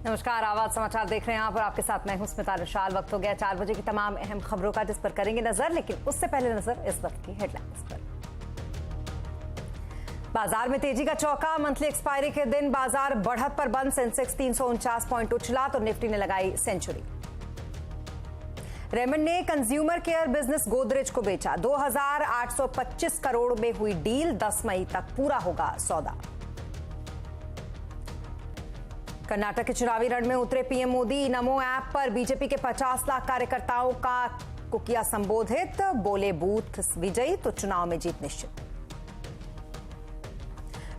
नमस्कार, आवाज समाचार देख रहे हैं आप और आपके साथ मैं हूं स्मिता निशाल। वक्त हो गया 4 बजे की तमाम अहम खबरों का, जिस पर करेंगे नजर, लेकिन उससे पहले नजर इस वक्त की हेडलाइंस पर। बाजार में तेजी का चौका। मंथली एक्सपायरी के दिन बाजार बढ़त पर बंद। सेंसेक्स 349 पॉइंट उछला तो निफ्टी ने लगाई सेंचुरी। रेमंड ने कंज्यूमर केयर बिजनेस गोदरेज को बेचा। 2825 करोड़ में हुई डील। 10 मई तक पूरा होगा सौदा। कर्नाटक के चुनावी रण में उतरे पीएम मोदी। नमो ऐप पर बीजेपी के 50 लाख कार्यकर्ताओं को किया संबोधित। बोले बूथ विजयी तो चुनाव में जीत निश्चित।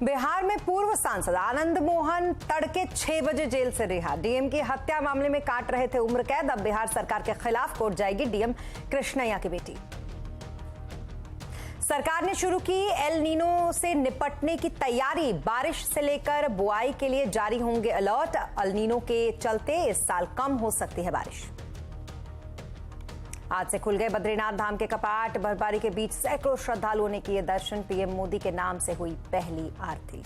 बिहार में पूर्व सांसद आनंद मोहन तड़के 6 बजे जेल से रिहा। डीएम की हत्या मामले में काट रहे थे उम्र कैद। अब बिहार सरकार के खिलाफ कोर्ट जाएगी डीएम कृष्णैया की बेटी। सरकार ने शुरू की एल नीनो से निपटने की तैयारी। बारिश से लेकर बुआई के लिए जारी होंगे अलर्ट। एल नीनो के चलते इस साल कम हो सकती है बारिश। आज से खुल गए बद्रीनाथ धाम के कपाट। बर्फबारी के बीच सैकड़ों श्रद्धालुओं ने किए दर्शन। पीएम मोदी के नाम से हुई पहली आरती।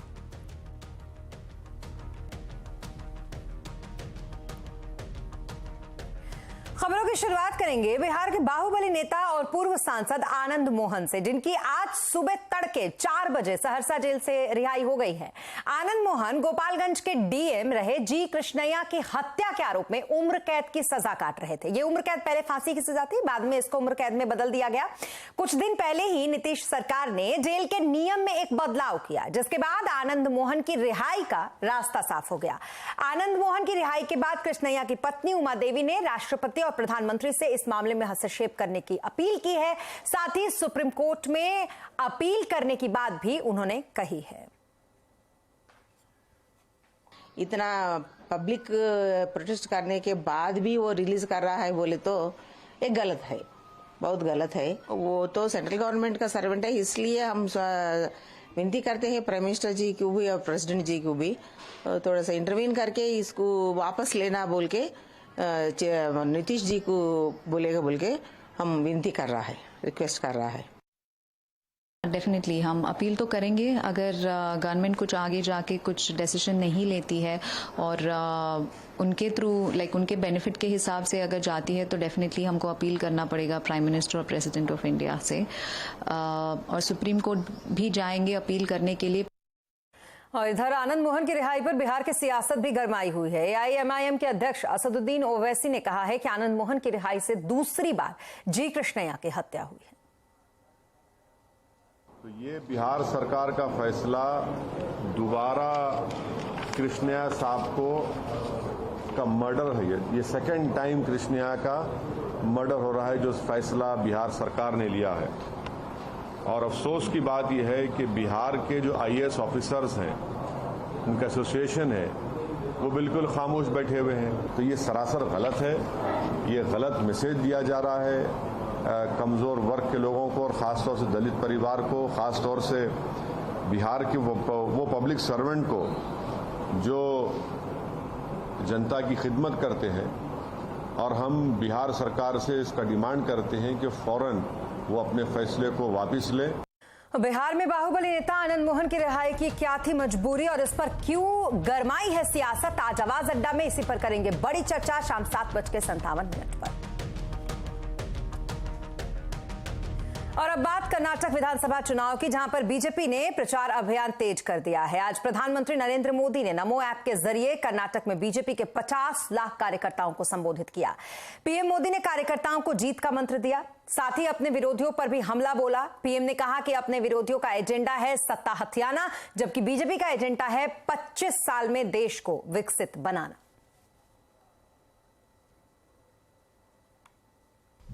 खबरों की शुरुआत करेंगे बिहार के बाहुबली नेता और पूर्व सांसद आनंद मोहन से, जिनकी आज सुबह तड़के 4 बजे सहरसा जेल से रिहाई हो गई है। आनंद मोहन गोपालगंज के डीएम रहे। जी कृष्णैया की हत्या के आरोप में उम्र कैद की सजा काट रहे थे। ये उम्र कैद पहले फांसी की सजा थी, बाद में इसको उम्र कैद में बदल दिया गया। कुछ दिन पहले ही नीतीश सरकार ने जेल के नियम में एक बदलाव किया, जिसके बाद आनंद मोहन की रिहाई का रास्ता साफ हो गया। आनंद मोहन की रिहाई के बाद कृष्णैया की पत्नी उमा देवी ने राष्ट्रपति और प्रधानमंत्री से इस मामले में हस्तक्षेप करने की अपील की है। साथ ही सुप्रीम कोर्ट में अपील करने की बात भी उन्होंने कही है। इतना पब्लिक प्रोटेस्ट करने के बाद भी वो रिलीज कर रहा है बोले तो ये गलत है, बहुत गलत है। वो तो सेंट्रल गवर्नमेंट का सर्वेंट है, इसलिए हम विनती करते हैं प्राइम मिनिस्टर जी को भी और प्रेसिडेंट जी को भी थोड़ा सा इंटरवीन करके इसको वापस लेना बोल के नीतीश जी को बोलेगा बोल के हम विनती कर रहा है, रिक्वेस्ट कर रहा है। डेफिनेटली हम अपील तो करेंगे। अगर गवर्नमेंट कुछ आगे जाके कुछ डिसीजन नहीं लेती है और उनके थ्रू उनके बेनिफिट के हिसाब से अगर जाती है तो डेफिनेटली हमको अपील करना पड़ेगा प्राइम मिनिस्टर और प्रेसिडेंट ऑफ इंडिया से, और सुप्रीम कोर्ट भी जाएंगे अपील करने के लिए। और इधर आनंद मोहन की रिहाई पर बिहार की सियासत भी गरमाई हुई है। एआईएमआईएम के अध्यक्ष असदुद्दीन ओवैसी ने कहा है कि आनंद मोहन की रिहाई से दूसरी बार जी कृष्णैया की हत्या हुई है। तो ये बिहार सरकार का फैसला दोबारा कृष्णैया साहब का मर्डर है। ये सेकंड टाइम कृष्णैया का मर्डर हो रहा है, जो फैसला बिहार सरकार ने लिया है। और अफसोस की बात यह है कि बिहार के जो आईएएस ऑफिसर्स हैं, उनका एसोसिएशन है, वो बिल्कुल खामोश बैठे हुए हैं। तो ये सरासर गलत है। ये गलत मैसेज दिया जा रहा है कमज़ोर वर्ग के लोगों को, और ख़ासतौर से दलित परिवार को, ख़ासतौर से बिहार के वो पब्लिक सर्वेंट को जो जनता की खिदमत करते हैं। और हम बिहार सरकार से इसका डिमांड करते हैं कि फ़ौरन वो अपने फैसले को वापस ले। बिहार में बाहुबली नेता आनंद मोहन की रिहाई की क्या थी मजबूरी और इस पर क्यों गरमाई है सियासत? आज आवाज अड्डा में इसी पर करेंगे बड़ी चर्चा। शाम 7:57 पर। और अब बात कर्नाटक विधानसभा चुनाव की, जहां पर बीजेपी ने प्रचार अभियान तेज कर दिया है। आज प्रधानमंत्री नरेंद्र मोदी ने नमो ऐप के जरिए कर्नाटक में बीजेपी के 50 लाख कार्यकर्ताओं को संबोधित किया। पीएम मोदी ने कार्यकर्ताओं को जीत का मंत्र दिया, साथ ही अपने विरोधियों पर भी हमला बोला। पीएम ने कहा कि अपने विरोधियों का एजेंडा है सत्ता हथियाना, जबकि बीजेपी का एजेंडा है 25 साल में देश को विकसित बनाना।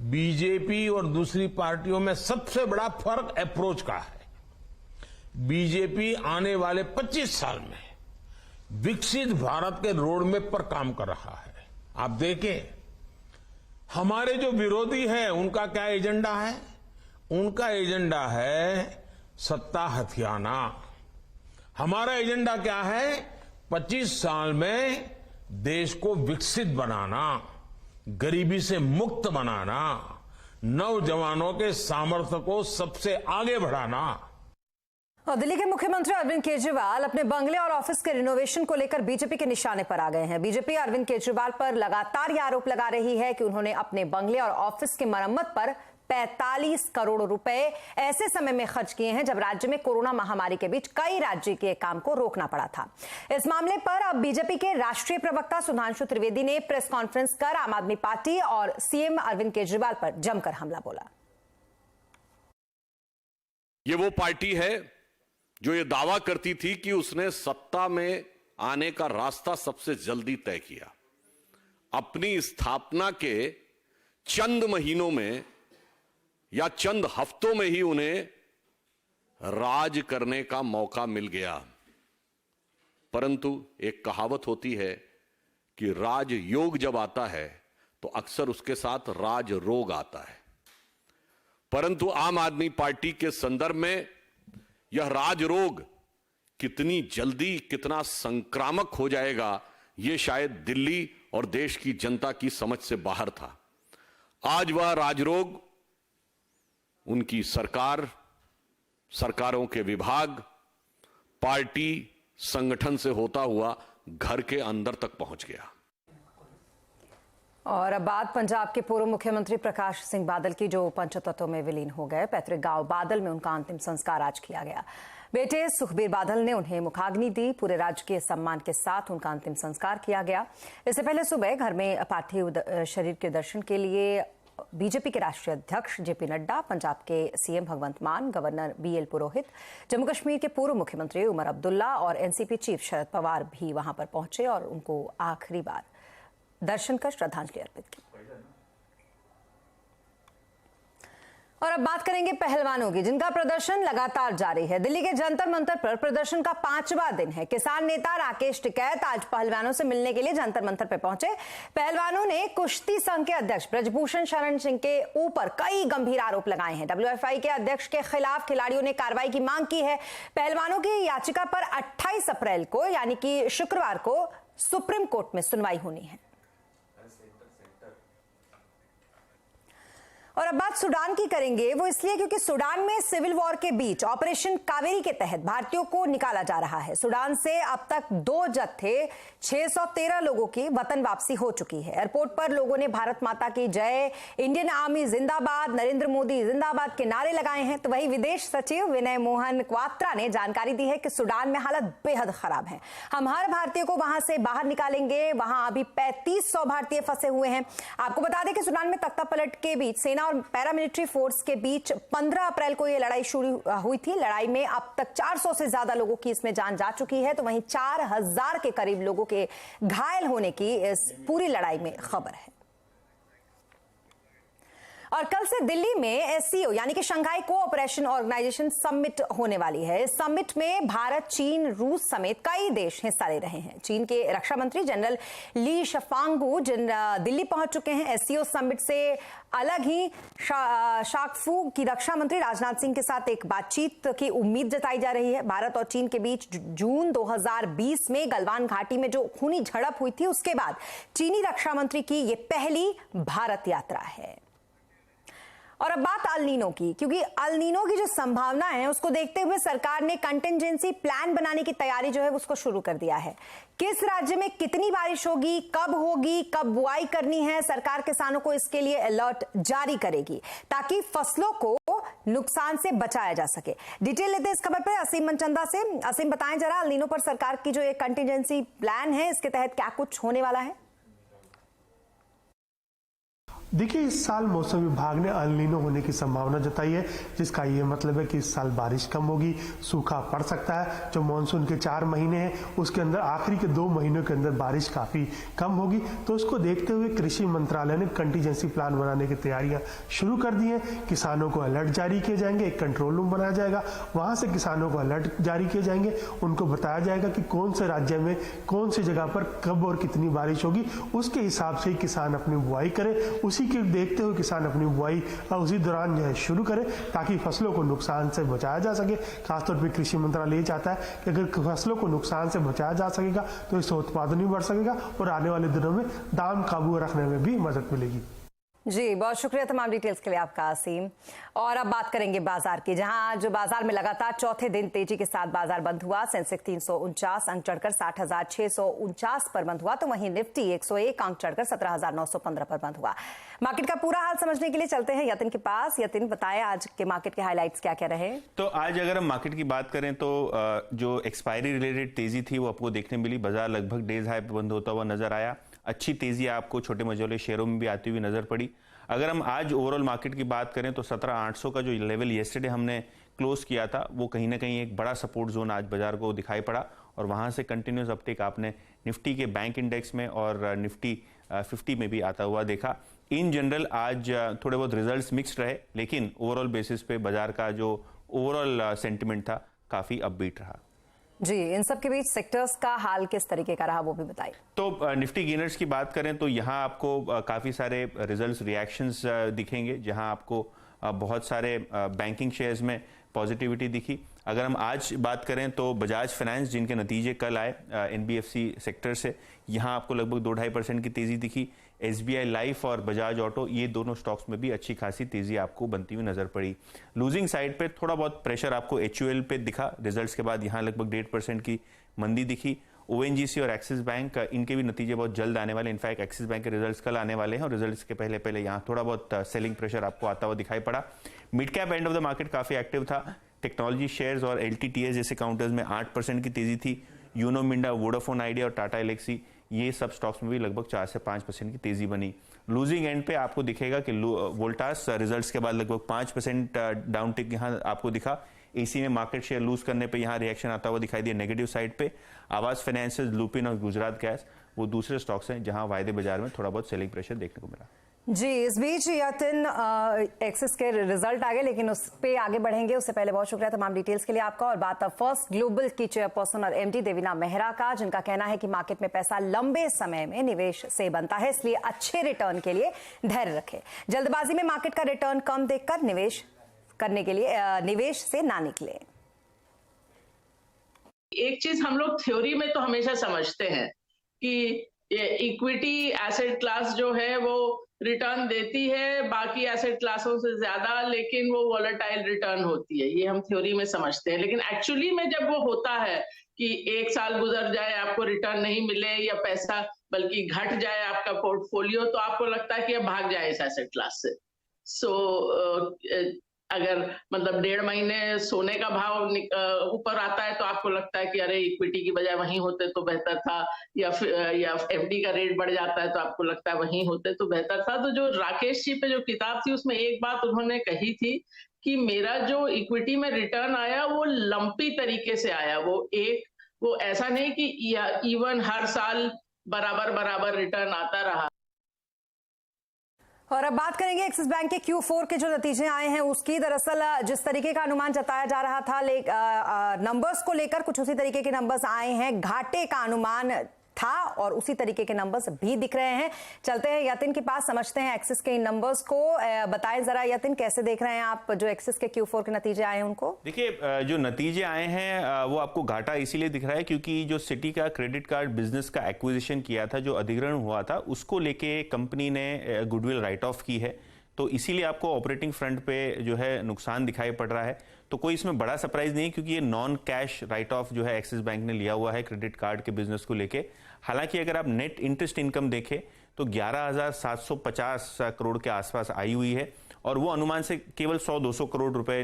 बीजेपी और दूसरी पार्टियों में सबसे बड़ा फर्क अप्रोच का है। बीजेपी आने वाले 25 साल में विकसित भारत के रोडमैप पर काम कर रहा है। आप देखें, हमारे जो विरोधी हैं उनका क्या एजेंडा है? उनका एजेंडा है सत्ता हथियाना। हमारा एजेंडा क्या है? 25 साल में देश को विकसित बनाना, गरीबी से मुक्त बनाना, नौजवानों के सामर्थ्य को सबसे आगे बढ़ाना। और दिल्ली के मुख्यमंत्री अरविंद केजरीवाल अपने बंगले और ऑफिस के रिनोवेशन को लेकर बीजेपी के निशाने पर आ गए हैं। बीजेपी अरविंद केजरीवाल पर लगातार यह आरोप लगा रही है कि उन्होंने अपने बंगले और ऑफिस की मरम्मत पर 45 करोड़ रुपए ऐसे समय में खर्च किए हैं जब राज्य में कोरोना महामारी के बीच कई राज्य के काम को रोकना पड़ा था। इस मामले पर अब बीजेपी के राष्ट्रीय प्रवक्ता सुधांशु त्रिवेदी ने प्रेस कॉन्फ्रेंस कर आम आदमी पार्टी और सीएम अरविंद केजरीवाल पर जमकर हमला बोला। ये वो पार्टी है जो ये दावा करती थी कि उसने सत्ता में आने का रास्ता सबसे जल्दी तय किया। अपनी स्थापना के चंद महीनों में या चंद हफ्तों में ही उन्हें राज करने का मौका मिल गया। परंतु एक कहावत होती है कि राजयोग जब आता है तो अक्सर उसके साथ राज रोग आता है। परंतु आम आदमी पार्टी के संदर्भ में यह राजरोग कितनी जल्दी कितना संक्रामक हो जाएगा, यह शायद दिल्ली और देश की जनता की समझ से बाहर था। आज वह राजरोग उनकी सरकार, सरकारों के विभाग, पार्टी, संगठन से होता हुआ घर के अंदर तक पहुंच गया। और अब बात पंजाब के पूर्व मुख्यमंत्री प्रकाश सिंह बादल की, जो पंचतत्व में विलीन हो गए। पैतृक गांव बादल में उनका अंतिम संस्कार आज किया गया। बेटे सुखबीर बादल ने उन्हें मुखाग्नि दी। पूरे राजकीय सम्मान के साथ उनका अंतिम संस्कार किया गया। इससे पहले सुबह घर में पार्थिव शरीर के दर्शन के लिए बीजेपी के राष्ट्रीय अध्यक्ष जेपी नड्डा, पंजाब के सीएम भगवंत मान, गवर्नर बीएल पुरोहित, जम्मू कश्मीर के पूर्व मुख्यमंत्री उमर अब्दुल्ला और एनसीपी चीफ शरद पवार भी वहां पर पहुंचे और उनको आखिरी बार दर्शन कर श्रद्धांजलि अर्पित की। और अब बात करेंगे पहलवानों की, जिनका प्रदर्शन लगातार जारी है। दिल्ली के जंतर मंतर पर प्रदर्शन का 5वां दिन है। किसान नेता राकेश टिकैत आज पहलवानों से मिलने के लिए जंतर मंतर पर पहुंचे। पहलवानों ने कुश्ती संघ के अध्यक्ष ब्रजभूषण शरण सिंह के ऊपर कई गंभीर आरोप लगाए हैं। डब्ल्यूएफआई के अध्यक्ष के खिलाफ खिलाड़ियों ने कार्रवाई की मांग की है। पहलवानों की याचिका पर 28 अप्रैल को यानी कि शुक्रवार को सुप्रीम कोर्ट में सुनवाई होनी है। और अब बात सूडान की करेंगे, वो इसलिए क्योंकि सूडान में सिविल वॉर के बीच ऑपरेशन कावेरी के तहत भारतीयों को निकाला जा रहा है। सूडान से अब तक 2 जत्थे 613 लोगों की वतन वापसी हो चुकी है। एयरपोर्ट पर लोगों ने भारत माता की जय, इंडियन आर्मी जिंदाबाद, नरेंद्र मोदी जिंदाबाद के नारे लगाए हैं। तो वही विदेश सचिव विनय मोहन क्वात्रा ने जानकारी दी है कि सूडान में हालत बेहद खराब है। हम हर भारतीय को वहां से बाहर निकालेंगे। वहां अभी 3500 भारतीय फंसे हुए हैं। आपको बता दें कि सूडान में तख्ता पलट के बीच सेना और पैरामिलिट्री फोर्स के बीच 15 अप्रैल को यह लड़ाई शुरू हुई थी। लड़ाई में अब तक 400 से ज्यादा लोगों की इसमें जान जा चुकी है। तो वहीं 4000 के करीब लोगों के घायल होने की इस पूरी लड़ाई में खबर है। और कल से दिल्ली में एससीओ यानी कि शंघाई कोऑपरेशन ऑर्गेनाइजेशन समिट होने वाली है। इस समिट में भारत, चीन, रूस समेत कई देश हिस्सा ले रहे हैं। चीन के रक्षा मंत्री जनरल ली शफांगू दिल्ली पहुंच चुके हैं। एससीओ समिट से अलग ही शाकफू की रक्षा मंत्री राजनाथ सिंह के साथ एक बातचीत की उम्मीद जताई जा रही है। भारत और चीन के बीच जून 2020 में गलवान घाटी में जो खूनी झड़प हुई थी, उसके बाद चीनी रक्षा मंत्री की यह पहली भारत यात्रा है। और अब बात अल नीनो की, क्योंकि अल नीनो की जो संभावना है उसको देखते हुए सरकार ने कंटिजेंसी प्लान बनाने की तैयारी जो है उसको शुरू कर दिया है। किस राज्य में कितनी बारिश होगी, कब बुआई करनी है, सरकार किसानों को इसके लिए अलर्ट जारी करेगी ताकि फसलों को नुकसान से बचाया जा सके। डिटेल लेते इस खबर पर असीम मनचंदा से। असीम, बताएं जरा, अल नीनो पर सरकार की जो एक कंटिजेंसी प्लान है इसके तहत क्या कुछ होने वाला है? देखिए, इस साल मौसम विभाग ने अल नीनो होने की संभावना जताई है, जिसका ये मतलब है कि इस साल बारिश कम होगी, सूखा पड़ सकता है। जो मानसून के 4 महीने हैं उसके अंदर आखिरी के 2 महीनों के अंदर बारिश काफी कम होगी। तो उसको देखते हुए कृषि मंत्रालय ने कंटीजेंसी प्लान बनाने की तैयारियां शुरू कर दी हैं। किसानों को अलर्ट जारी किए जाएंगे, एक कंट्रोल रूम बनाया जाएगा, वहां से किसानों को अलर्ट जारी किए जाएंगे। उनको बताया जाएगा कि कौन से राज्य में कौन सी जगह पर कब और कितनी बारिश होगी, उसके हिसाब से ही किसान अपनी बुआई करे। उसी के देखते हुए किसान अपनी बुआई उसी दौरान जो है शुरू करें ताकि फसलों को नुकसान से बचाया जा सके। खासतौर पर कृषि मंत्रालय ये चाहता है कि अगर फसलों को नुकसान से बचाया जा सकेगा तो इससे उत्पादन भी बढ़ सकेगा और आने वाले दिनों में दाम काबू रखने में भी मदद मिलेगी। जी, बहुत शुक्रिया तमाम डिटेल्स के लिए आपका आसीम। और अब बात करेंगे बाजार की, जहां आज बाजार में लगातार चौथे दिन तेजी के साथ बाजार बंद हुआ। सेंसेक्स 349 अंक चढ़कर 60,649 पर बंद हुआ, तो वहीं निफ्टी 101 अंक चढ़कर 17,915 पर बंद हुआ। मार्केट का पूरा हाल समझने के लिए चलते हैं यतिन के पास। यतिन, बताएं आज के मार्केट के हाईलाइट्स क्या क्या रहे? तो आज अगर हम मार्केट की बात करें तो जो एक्सपायरी रिलेटेड तेजी थी वो आपको देखने मिली। बाजार लगभग डेज हाई पे बंद होता हुआ नजर आया। अच्छी तेजी आपको छोटे मझोले शेयरों में भी आती हुई नजर पड़ी। अगर हम आज ओवरऑल मार्केट की बात करें तो 17,800 का जो लेवल येस्टरडे हमने क्लोज किया था वो कहीं ना कहीं एक बड़ा सपोर्ट जोन आज बाजार को दिखाई पड़ा, और वहां से कंटिन्यूस अपटेक आपने निफ्टी के बैंक इंडेक्स में और निफ्टी 50 में भी आता हुआ देखा। इन जनरल आज थोड़े बहुत रिजल्ट्स मिक्स्ड रहे, लेकिन ओवरऑल बेसिस पे बाजार का जो ओवरऑल सेंटिमेंट था काफी अपबीट रहा। जी, इन सब के बीच सेक्टर्स का हाल किस तरीके का रहा वो भी बताइए। तो निफ्टी गेनर्स की बात करें तो यहाँ आपको काफी सारे रिजल्ट्स रिएक्शंस दिखेंगे, जहाँ आपको बहुत सारे बैंकिंग शेयर्स में पॉजिटिविटी दिखी। अगर हम आज बात करें तो बजाज फाइनेंस, जिनके नतीजे कल आए एनबीएफसी सेक्टर से, यहाँ आपको लगभग 2-2.5% की तेजी दिखी। एसबीआई लाइफ और बजाज ऑटो, ये दोनों स्टॉक्स में भी अच्छी खासी तेजी आपको बनती हुई नजर पड़ी। लूजिंग साइड पे थोड़ा बहुत प्रेशर आपको एचयूएल पे दिखा रिजल्ट्स के बाद, यहाँ लगभग 1.5% की मंदी दिखी। ओएनजीसी और एक्सिस बैंक, इनके भी नतीजे बहुत जल्द आने वाले। इनफैक्ट एक्सिस बैंक के रिजल्ट्स कल आने वाले हैं और रिजल्ट्स के पहले यहाँ थोड़ा बहुत सेलिंग प्रेशर आपको आता हुआ दिखाई पड़ा। Mid cap end of the market काफी एक्टिव था। टेक्नोलॉजी शेयर्स और एलटीटीएस जैसे काउंटर्स में 8% की तेजी थी। यूनो मिंडा, वोडाफोन आइडिया और टाटा एलेक्सी, ये सब स्टॉक्स में भी लगभग 4 से 5% की तेजी बनी। लूजिंग एंड पे आपको दिखेगा कि वोल्टास रिजल्ट्स के बाद लगभग 5% डाउन टिक यहाँ आपको दिखा। एसी में मार्केट शेयर लूज करने पे यहाँ रिएक्शन आता हुआ दिखाई दिया नेगेटिव साइड पे। आवास फाइनेंसेस, लुपिन और गुजरात गैस, वो दूसरे स्टॉक्स हैं जहां वायदे बाजार में थोड़ा बहुत सेलिंग प्रेशर देखने को मिला। जी, इस बीच यतिन एक्सिस के रिजल्ट आ गए, लेकिन उस पे आगे बढ़ेंगे उससे पहले बहुत शुक्रिया तमाम डिटेल्स के लिए आपका। और बात अब फर्स्ट ग्लोबल की चेयरपर्सन और एमडी देवीना मेहरा का, जिनका कहना है कि मार्केट में पैसा लंबे समय में निवेश से बनता है, इसलिए अच्छे रिटर्न के लिए धैर्य रखें। जल्दबाजी में मार्केट का रिटर्न कम देखकर निवेश करने के लिए निवेश से ना निकले। एक चीज हम लोग थ्योरी में तो हमेशा समझते हैं कि इक्विटी एसेट क्लास जो है वो रिटर्न देती है बाकी एसेट क्लासों से ज्यादा, लेकिन वो वॉलेटाइल रिटर्न होती है, ये हम थ्योरी में समझते हैं। लेकिन एक्चुअली में जब वो होता है कि 1 साल गुजर जाए आपको रिटर्न नहीं मिले या पैसा बल्कि घट जाए आपका पोर्टफोलियो, तो आपको लगता है कि अब भाग जाए इस एसेट क्लास से। अगर मतलब 1.5 महीने सोने का भाव ऊपर आता है तो आपको लगता है कि अरे इक्विटी की बजाय वहीं होते तो बेहतर था, या एफडी का रेट बढ़ जाता है तो आपको लगता है वहीं होते तो बेहतर था। तो जो राकेश जी पे जो किताब थी उसमें एक बात उन्होंने कही थी कि मेरा जो इक्विटी में रिटर्न आया वो लंपी तरीके से आया, वो ऐसा नहीं कि इवन हर साल बराबर रिटर्न आता रहा। और अब बात करेंगे एक्सिस बैंक के Q4 के जो नतीजे आए हैं उसकी। दरअसल जिस तरीके का अनुमान जताया जा रहा था नंबर्स को लेकर, कुछ उसी तरीके के नंबर्स आए हैं। घाटे का अनुमान था और उसी तरीके के नंबर्स भी दिख रहे हैं। चलते हैं यतिन के पास, समझते हैं एक्सिस के इन नंबर्स को। बताएं जरा यतिन, कैसे देख रहे हैं आप जो एक्सिस के Q4 के नतीजे आए हैं उनको? देखिए, जो नतीजे आए हैं वो आपको घाटा इसीलिए दिख रहा है क्योंकि जो सिटी का क्रेडिट कार्ड बिजनेस का एक्विजिशन किया था, जो अधिग्रहण हुआ था, उसको लेके कंपनी ने गुडविल राइट ऑफ की है, तो इसीलिए आपको ऑपरेटिंग फ्रंट पे जो है नुकसान दिखाई पड़ रहा है। तो कोई इसमें बड़ा सरप्राइज नहीं, क्योंकि ये नॉन कैश राइट ऑफ जो है एक्सिस बैंक ने लिया हुआ है क्रेडिट कार्ड के बिजनेस को लेके। हालांकि अगर आप नेट इंटरेस्ट इनकम देखें तो 11,750 करोड़ के आसपास आई हुई है, और वो अनुमान से केवल 100-200 करोड़ रुपए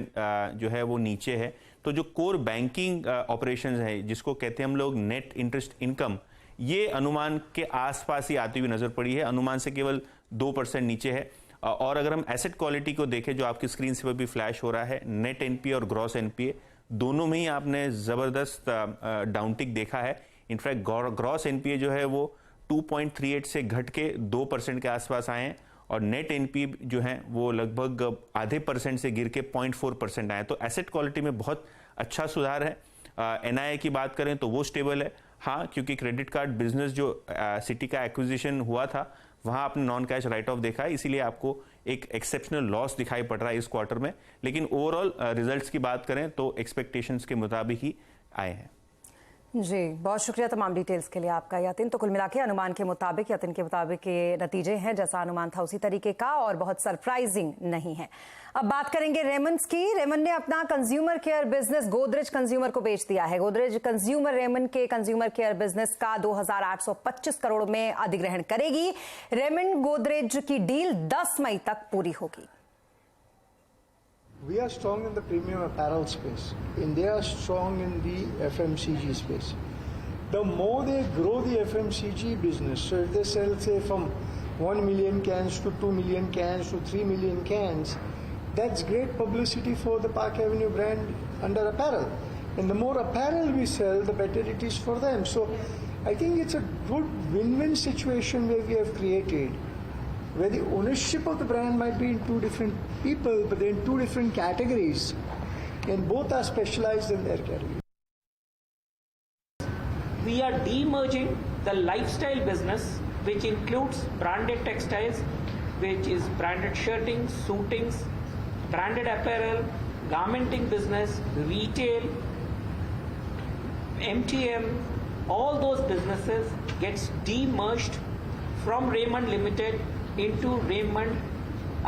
जो है वो नीचे है। तो जो कोर बैंकिंग ऑपरेशंस है, जिसको कहते हैं हम लोग नेट इंटरेस्ट इनकम, ये अनुमान के आसपास ही आती हुई नजर पड़ी है, अनुमान से केवल 2% नीचे है। और अगर हम एसेट क्वालिटी को देखें, जो आपकी स्क्रीन से भी फ्लैश हो रहा है, नेट एनपीए और ग्रॉस एनपीए दोनों में ही आपने जबरदस्त डाउनटिक देखा है। इनफैक्ट ग्रॉस एनपीए जो है वो 2.38 से घट के 2% के आसपास आए हैं, और नेट एनपीए जो है वो लगभग 0.5% से गिर के 0.4% आए। तो एसेट क्वालिटी में बहुत अच्छा सुधार है। एनआईए की बात करें तो वो स्टेबल है। हाँ, क्योंकि क्रेडिट कार्ड बिजनेस जो सिटी का एक्विजिशन हुआ था वहां आपने नॉन कैश राइट ऑफ देखा है, इसीलिए आपको एक एक्सेप्शनल लॉस दिखाई पड़ रहा है इस क्वार्टर में। लेकिन ओवरऑल रिजल्ट्स की बात करें तो एक्सपेक्टेशंस के मुताबिक ही आए हैं। जी, बहुत शुक्रिया तमाम डिटेल्स के लिए आपका यतिन। तो कुल मिला के अनुमान के मुताबिक, यतिन के मुताबिक ये नतीजे हैं जैसा अनुमान था उसी तरीके का और बहुत सरप्राइजिंग नहीं है। अब बात करेंगे रेमंड्स की। रेमंड ने अपना consumer care business Godrej consumer को बेच दिया है। गोदरेज कंज्यूमर रेमंड के कंज्यूमर केयर बिजनेस का 2,825 करोड़ में अधिग्रहण करेगी। रेमंड गोदरेज की डील 10 मई तक पूरी होगी। We are strong in the premium apparel space, and they are strong in the FMCG space. The more they grow the FMCG business, so if they sell, say, from 1 million cans to 2 million cans to 3 million cans, that's great publicity for the Park Avenue brand under apparel. And the more apparel we sell, the better it is for them. So I think it's a good win-win situation where we have created, where the ownership of the brand might be in two different people, but they're in two different categories, and both are specialized in their category. We are demerging the lifestyle business, which includes branded textiles, which is branded shirting, suitings, branded apparel, garmenting business, retail, MTM, all those businesses gets demerged from Raymond Limited into Raymond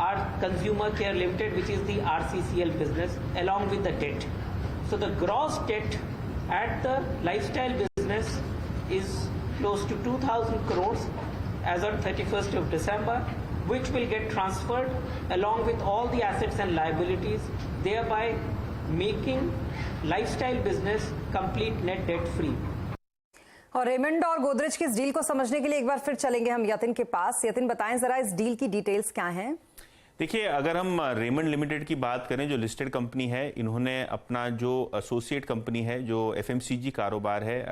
our Consumer Care Limited, which is the RCCL business, along with the debt. So the gross debt at the lifestyle business is close to 2,000 crores as on 31st of December, which will get transferred along with all the assets and liabilities, thereby making lifestyle business complete net debt free. और Raymond और गोदरेज की इस deal को समझने के लिए एक बार फिर चलेंगे हम यतिन के पास। यतिन, बताएं जरा इस डील की डिटेल्स क्या हैं? देखिए, अगर हम रेमंड लिमिटेड की बात करें, जो लिस्टेड कंपनी है, इन्होंने अपना जो एसोसिएट कंपनी है, जो एफएमसीजी कारोबार है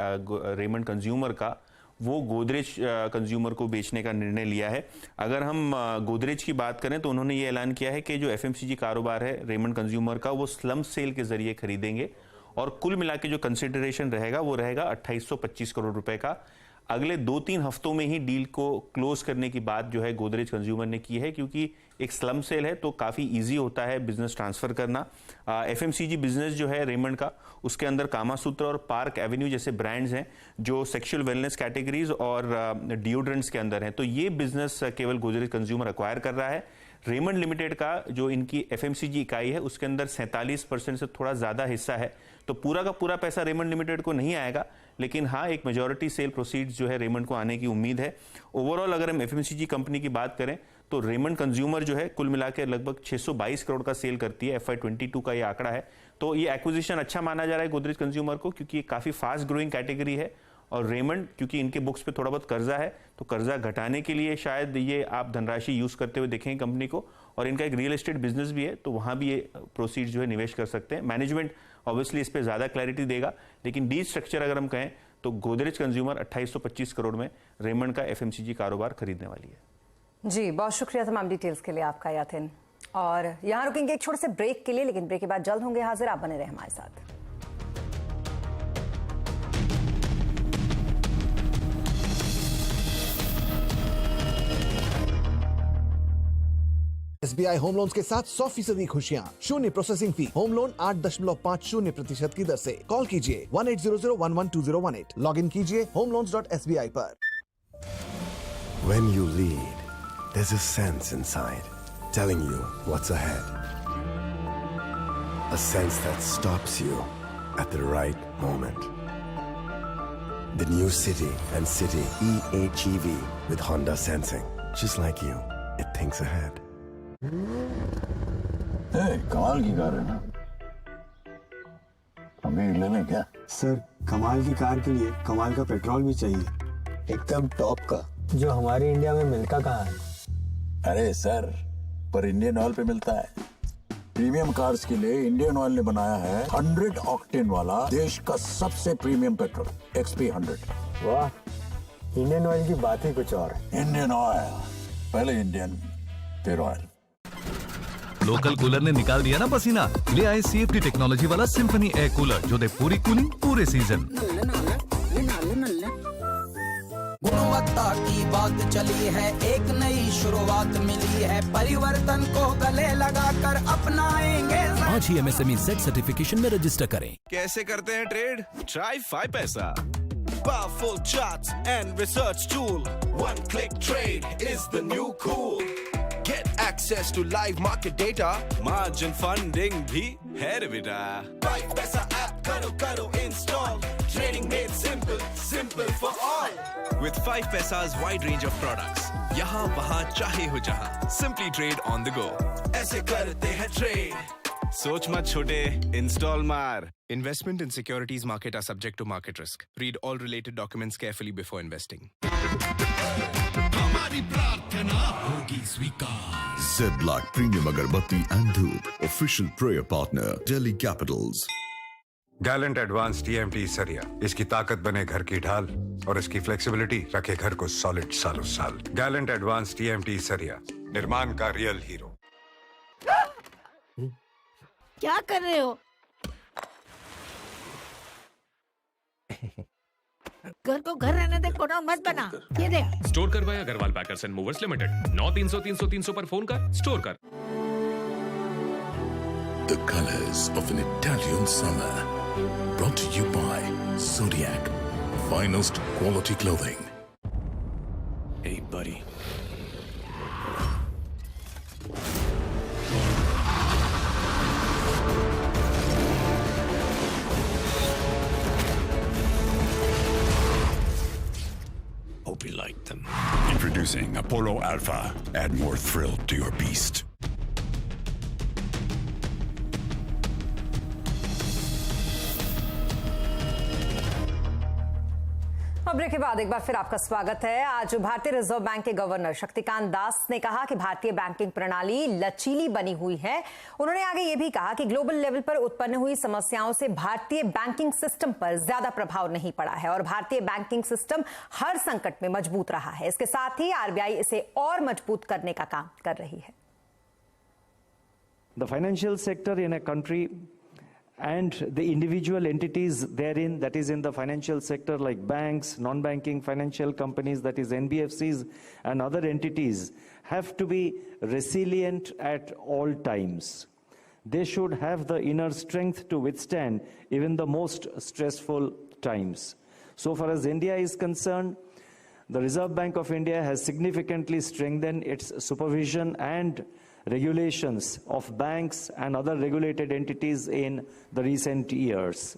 रेमंड कंज्यूमर का, वो गोदरेज कंज्यूमर को बेचने का निर्णय लिया है। अगर हम गोदरेज की बात करें तो उन्होंने ये ऐलान किया है कि जो एफएमसीजी कारोबार है रेमंड कंज्यूमर का, वो स्लम सेल के जरिए खरीदेंगे और कुल मिला के जो कंसिडरेशन रहेगा वो रहेगा 2825 करोड़ रुपए का। अगले 2-3 हफ्तों में ही डील को क्लोज करने की बात जो है गोदरेज कंज्यूमर ने की है, क्योंकि एक स्लम सेल है तो काफ़ी इजी होता है बिजनेस ट्रांसफर करना। एफएमसीजी बिजनेस जो है रेमंड का, उसके अंदर कामासूत्र और पार्क एवेन्यू जैसे ब्रांड्स हैं जो सेक्सुअल वेलनेस कैटेगरीज और डिओड्रेंट्स के अंदर हैं, तो ये बिजनेस केवल गोदरेज कंज्यूमर एक्वायर कर रहा है। रेमंड लिमिटेड का जो इनकी एफएमसीजी इकाई है उसके अंदर 47% से थोड़ा ज्यादा हिस्सा है, तो पूरा का पूरा पैसा रेमंड लिमिटेड को नहीं आएगा, लेकिन हाँ एक मेजॉरिटी सेल प्रोसीड्स जो है रेमंड को आने की उम्मीद है। ओवरऑल अगर हम एफएमसीजी कंपनी की बात करें तो रेमंड कंज्यूमर जो है कुल मिलाकर लगभग 622 करोड़ का सेल करती है, FY22 का ये आंकड़ा है। तो ये एक्विजिशन अच्छा माना जा रहा है गोदरेज कंज्यूमर को, क्योंकि ये काफी फास्ट ग्रोइंग कैटेगरी है और रेमंड क्योंकि इनके बुक्स पे थोड़ा बहुत कर्जा है, तो कर्जा घटाने के लिए शायद ये आप धनराशि यूज करते हुए देखेंगे कंपनी को, और इनका एक रियल एस्टेट बिजनेस भी है तो वहां भी ये प्रोसीड जो है निवेश कर सकते हैं। मैनेजमेंट ऑब्वियसली इस पे ज्यादा क्लैरिटी देगा, लेकिन डील स्ट्रक्चर अगर हम कहें तो गोदरेज कंज्यूमर 2825 करोड़ में रेमंड का एफएमसीजी कारोबार खरीदने वाली है। जी, बहुत शुक्रिया तमाम डिटेल्स के लिए आपका यतिन। और यहां रुकेंगे एक छोटे से ब्रेक के लिए, लेकिन ब्रेक के बाद जल्द होंगे हाजिर, आप बने रहे हमारे साथ। SBI होम लोन्स के साथ 100% खुशियां, 0 प्रोसेसिंग फी, होम लोन 8.50% की दर से। कॉल कीजिए 1800112018, लॉग इन कीजिए homeloans.sbi पर। When you lead, there's a sense inside telling you what's ahead. A sense that stops you at the right moment. The new City and City e-HEV with Honda Sensing. Just like you, it thinks ahead. कमाल की car है ना, हमें लेना क्या? Sir, कमाल की car के लिए कमाल का पेट्रोल भी चाहिए, एकदम टॉप का, जो हमारे इंडिया में मिलता कहाँ है? अरे सर, पर इंडियन ऑयल पे मिलता है। प्रीमियम कार्स के लिए इंडियन ऑयल ने बनाया है 100 ऑक्टेन वाला देश का सबसे प्रीमियम पेट्रोल, XP100। वाह, इंडियन ऑयल की बात ही कुछ और है। इंडियन ऑयल, पहले इंडियन फिर ऑयल। लोकल कूलर ने निकाल दिया ना पसीना, ले आए CFD टेक्नोलॉजी वाला सिंफनी एयर कूलर जो दे पूरी कूलिंग पूरे सीजन। गुणवत्ता की बात चली है, एक नई शुरुआत मिली है, परिवर्तन को गले लगाकर अपनाएंगे। आज ही MSME सेट सर्टिफिकेशन में रजिस्टर करें। कैसे करते हैं ट्रेड? ट्राई 5 पैसा। Powerful charts and research tool. One click trade is the new cool. Get access to live market data. Margin funding भी है रे बेटा। 5 पैसा ऐप करो install. Trading made simple, simple for all. With 5 पैसा's wide range of products. यहाँ वहाँ चाहे हो जहाँ. Simply trade on the go. ऐसे करते हैं trade. सोच मत छोटे, इंस्टॉल मार। Investment in securities market are subject to market risk. Read all related documents carefully before investing. हमारी प्रार्थना होगी स्वीकार। Zedlac Premium Agarbatti and Dhoop, official prayer partner, Delhi Capitals. Gallant advance TMT सरिया, इसकी ताकत बने घर की ढाल और इसकी फ्लेक्सिबिलिटी रखे घर को सॉलिड सालों साल। गैलेंट एडवांस TMT सरिया, निर्माण का रियल हीरो। क्या कर रहे हो? घर को घर रहने दे, गोडाउन मत बना। ये देख। स्टोर करवाया Agarwal packers and movers limited. 9300 पर फोन कर, स्टोर कर। The colors of an Italian summer. Brought to you by Zodiac. Finest quality clothing. Hey buddy. Hope you like them. Introducing Apollo Alpha. Add more thrill to your beast. खबरों के बाद एक बार फिर आपका स्वागत है। आज भारतीय रिजर्व बैंक के गवर्नर शक्तिकांत दास ने कहा कि भारतीय बैंकिंग प्रणाली लचीली बनी हुई है। उन्होंने आगे ये भी कहा कि ग्लोबल लेवल पर उत्पन्न हुई समस्याओं से भारतीय बैंकिंग सिस्टम पर ज्यादा प्रभाव नहीं पड़ा है और भारतीय बैंकिंग सिस्टम हर संकट में मजबूत रहा है। इसके साथ ही RBI इसे और मजबूत करने का काम कर रही है। The financial sector in a country and the individual entities therein, that is in the financial sector like banks, non-banking financial companies, that is NBFCs and other entities, have to be resilient at all times. They should have the inner strength to withstand even the most stressful times. So far as India is concerned, the Reserve Bank of India has significantly strengthened its supervision and regulations of banks and other regulated entities in the recent years.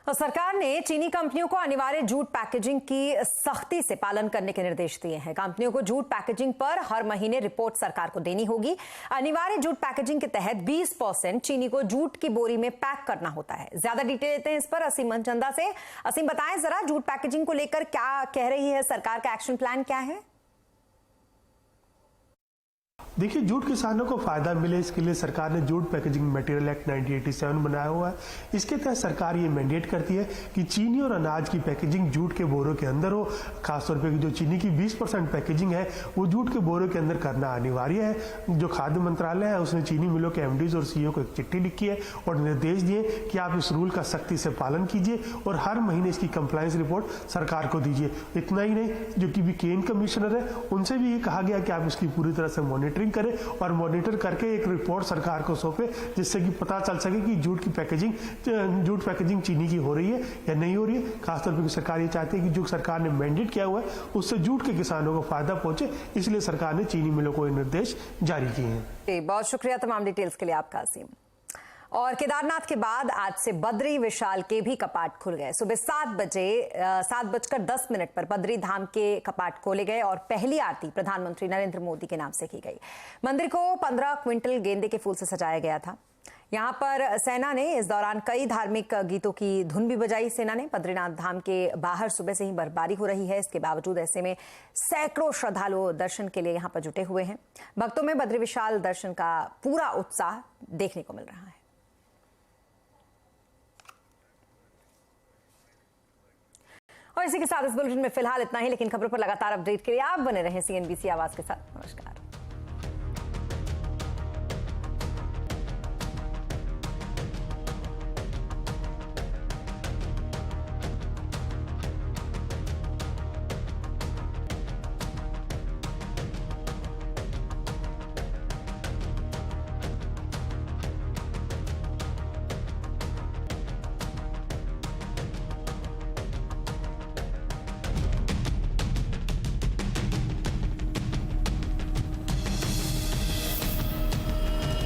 सरकार ने चीनी कंपनियों को अनिवार्य jute packaging की सख्ती से पालन करने के निर्देश दिए हैं। कंपनियों को जूट पैकेजिंग पर हर महीने रिपोर्ट सरकार को देनी होगी। अनिवार्य जूट पैकेजिंग के तहत 20% चीनी को जूट की बोरी में पैक करना होता है। ज्यादा डिटेल लेते हैं इस पर असीम मनचंदा से। असीम, बताएं जरा जूट पैकेजिंग को लेकर क्या कह रही है सरकार, का एक्शन प्लान क्या है? देखिए, जूट किसानों को फायदा मिले इसके लिए सरकार ने जूट पैकेजिंग मटेरियल एक्ट 1987 बनाया हुआ है। इसके तहत सरकार ये मैंडेट करती है कि चीनी और अनाज की पैकेजिंग जूट के बोरों के अंदर हो। खासतौर पर जो चीनी की 20% पैकेजिंग है वो जूट के बोरों के अंदर करना अनिवार्य है। जो खाद्य मंत्रालय है उसने चीनी मिलों के MDs और CEO को एक चिट्ठी लिखी है और निर्देश दिए कि आप इस रूल का सख्ती से पालन कीजिए और हर महीने इसकी कंप्लायंस रिपोर्ट सरकार को दीजिए। इतना ही नहीं, जो कि भी केन कमिश्नर है उनसे भी ये कहा गया कि आप इसकी पूरी तरह से मॉनिटरिंग करें और मॉनिटर करके एक रिपोर्ट सरकार को सौंपे, जिससे कि पता चल सके कि जूट पैकेजिंग चीनी की हो रही है या नहीं हो रही है। खासतौर पर सरकार ये चाहती है कि जो सरकार ने मैंडेट किया हुआ है उससे जूट के किसानों को फायदा पहुंचे, इसलिए सरकार ने चीनी मिलों को निर्देश जारी किए हैं। बहुत शुक्रिया तमाम डिटेल्स के लिए आपका असीम। और केदारनाथ के बाद आज से बद्री विशाल के भी कपाट खुल गए। सुबह 7:10 पर बद्री धाम के कपाट खोले गए और पहली आरती प्रधानमंत्री नरेंद्र मोदी के नाम से की गई। मंदिर को 15 क्विंटल गेंदे के फूल से सजाया गया था। यहाँ पर सेना ने इस दौरान कई धार्मिक गीतों की धुन भी बजाई। सेना ने बद्रीनाथ धाम के बाहर सुबह से ही बर्फबारी हो रही है, इसके बावजूद ऐसे में सैकड़ों श्रद्धालु दर्शन के लिए यहाँ पर जुटे हुए हैं। भक्तों में बद्री विशाल दर्शन का पूरा उत्साह देखने को मिल रहा है। और इसी के साथ इस बुलेटिन में फिलहाल इतना ही, लेकिन खबरों पर लगातार अपडेट के लिए आप बने रहें CNBC आवाज के साथ। नमस्कार।